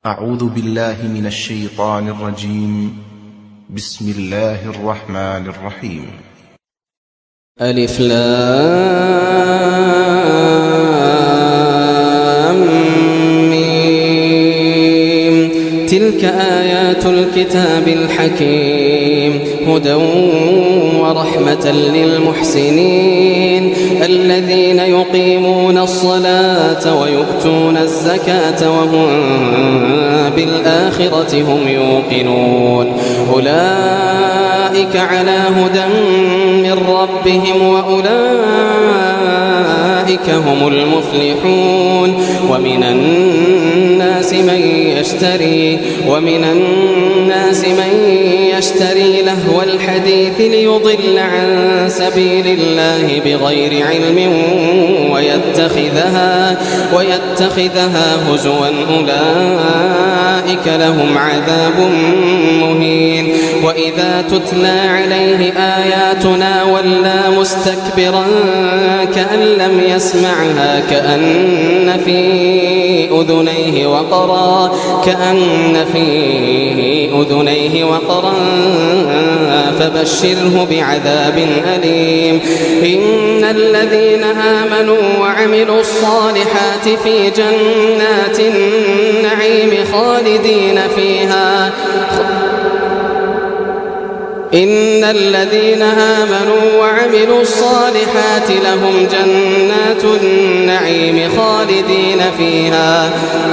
أعوذ بالله من الشيطان الرجيم. بسم الله الرحمن الرحيم. ألف لام ميم. تلك آيات الكتاب الحكيم هدى ورحمة للمحسنين الذين يقيمون الصلاة ويؤتون الزكاة وهم بالآخرة هم يوقنون أولئك على هدى من ربهم وأولئك هم المفلحون. ومن الناس من يشتري لهو الحديث ليضل عن سبيل الله بغير علم ويتخذها هزوا أولئك لهم عذاب مهين. وإذا تتلى عليه آياتنا ولى مستكبرا كأن لم يسمعها كأن في أذنيه وقرا فبشره بعذاب أليم. إن الذين آمنوا وعملوا الصالحات في جنات النعيم خالدين فيها إن الذين آمنوا وعملوا الصالحات لهم جنات النعيم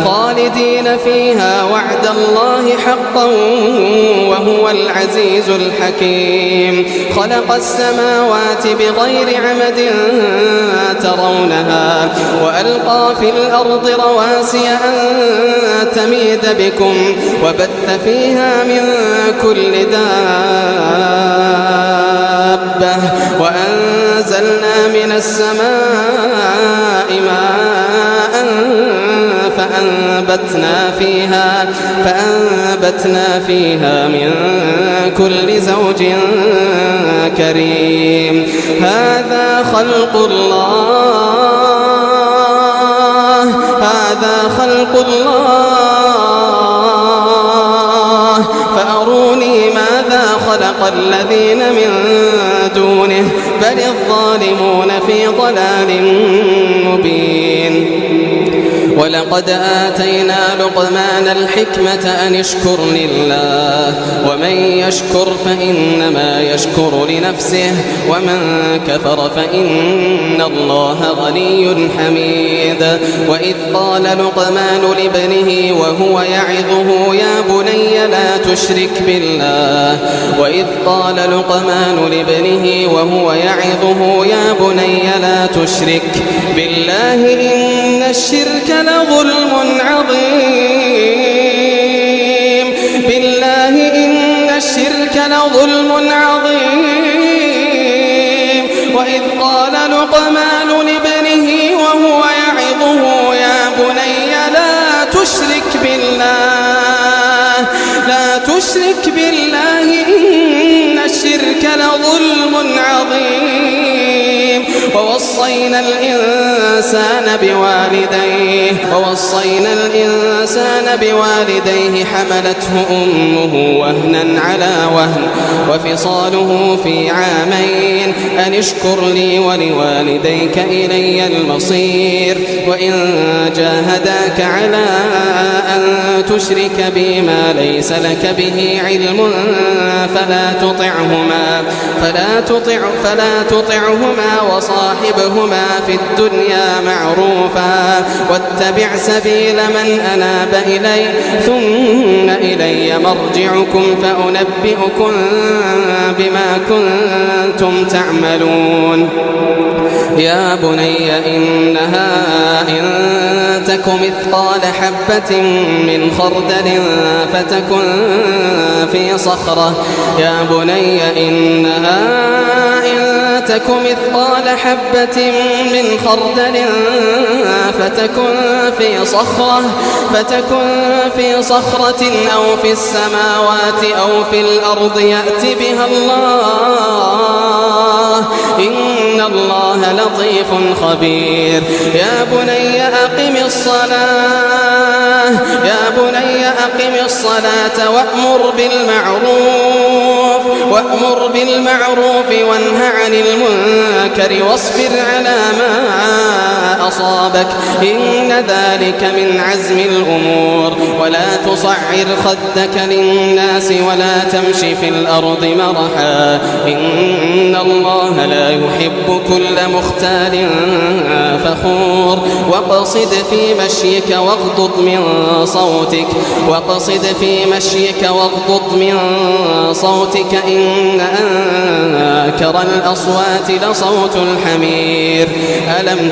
خالدين فيها وعد الله حقا وهو العزيز الحكيم. خلق السماوات بغير عمد ترونها وألقى في الأرض رواسي أن تميد بكم وبث فيها من كل دابة وأنزلنا من السماء ماء فأنبتنا فيها من كل زوج كريم. هذا خلق الله فأروني ماذا خلق الذين من دونه بل الظالمون في ضلال مبين. ولقد آتينا لقمان الحكمة أن اشكر لله ومن يشكر فإنما يشكر لنفسه ومن كفر فإن الله غني حميد. وإذ قال لقمان لابنه وهو يعظه يا بني لا تشرك بالله إن الشرك لظلم عظيم. وإذ قال لقمان لابنه وهو يعظه يا بني لا تشرك بالله إن الشرك لظلم عظيم. ووصينا الإنسان بوالديه حملته أمه وهنا على وهن وفصاله في عامين أن اشكر لي ولوالديك إلي المصير. وإن جاهداك على أن تشرك بي ما ليس لك به علم فلا تطعهما وصاحبهما في الدنيا معروفا واتبع سبيل من أناب إلي ثم إلي مرجعكم فأنبئكم بما كنتم تعملون. يا بني إنها إن تك مثقال حبة من خردل فتكن في صخرة أو في السماوات أو في الأرض يأت بها الله إن الله لطيف خبير. يا بني أقم الصلاة بني أقم الصلاة وأمر بالمعروف وانه عن المنكر واصبر على ما أصابك إن ذلك من عزم الأمور ولا تصعر خدك للناس ولا تمشي في الأرض مرحا إن الله لا يحب كل مختال فخور واقصد في مشيك واغضض من صوتك إن أنكر الأصوات لصوت الحمير ألم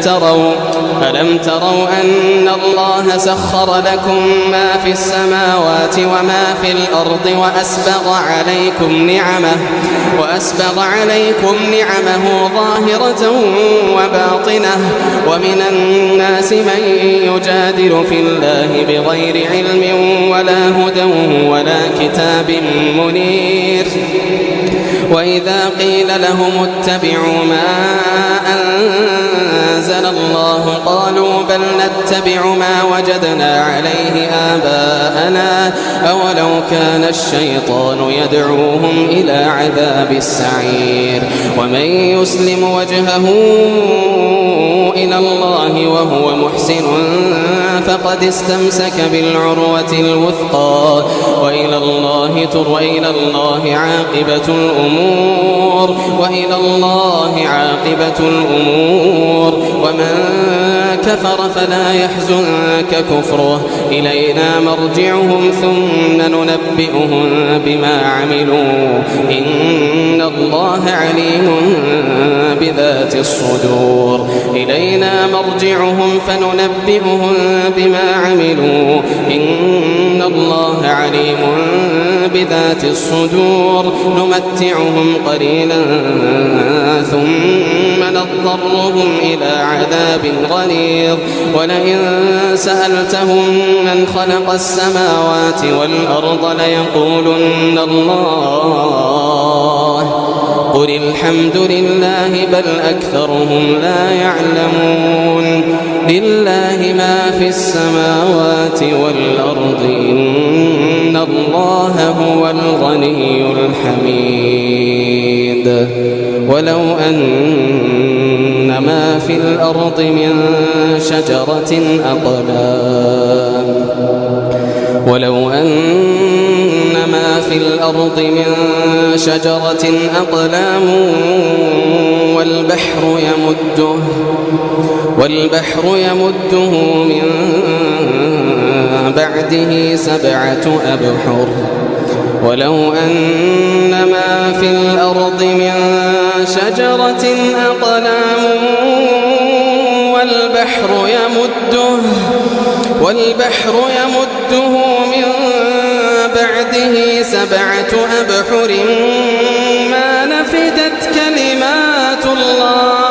تروا أن الله سخر لكم ما في السماوات وما في الأرض وأسبغ عليكم نعمه ظاهرة وباطنة ومن الناس من يجادل في الله بغير علم ولا هدى ولا كتاب منير وإذا قيل لهم اتبعوا ما أنزل الله قالوا بل نتبع ما وجدنا عليه آباءنا أولو كان الشيطان يدعوهم إلى عذاب السعير ومن يسلم وجهه إلى الله وهو محسن فقد استمسك بالعروة الوثقى وإلى الله عاقبة الأمور ومن كفر فلا يحزنك كفره إلينا مرجعهم ثم ننبئهم بما عملوا إن الله عليم بذات الصدور إلينا مرجعهم فننبئهم بما عملوا إن الله عليم بذات الصدور نمتعهم قليلا ثم نضطرهم إلى عذاب غليظ ولئن سألتهم من خلق السماوات والأرض ليقولن الله قل الحمد لله بل أكثرهم لا يعلمون لله ما في السماوات والأرض إن الله هو الغني الحميد ولو أن ما في الأرض من شجرة أقلام والبحر يمده من بعده 7 أبحر ولو أن ما في الأرض من شجرة أقلام والبحر يمده من بعده 7 أبحر ما نفدت كلمات الله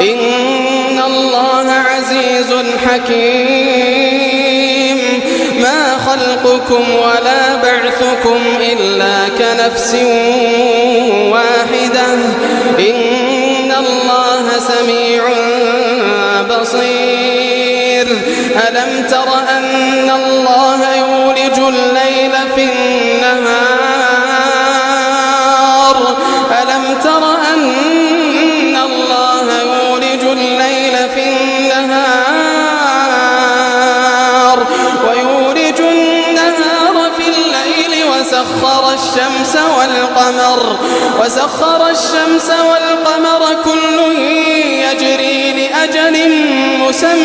إن الله عزيز حكيم ما خلقكم ولا بعثكم إلا كنفس واحدة إن الله سميع بصير ألم تر أن الله يولج الليل في النهار ويولج النهار في الليل وسخر الشمس والقمر كل يجري لأجل مسمى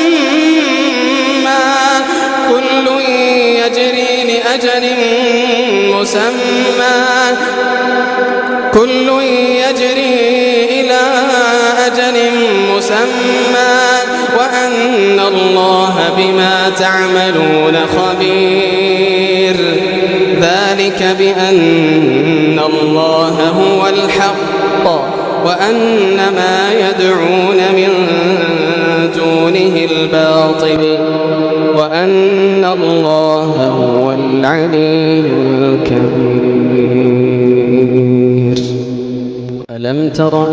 كل يجري إلى أجل مسمى وأن الله بما تعملون خبير ذلك بأن الله هو الحق وأن ما يدعون من دونه الباطل وأن الله هو العلي الكبير ألم تر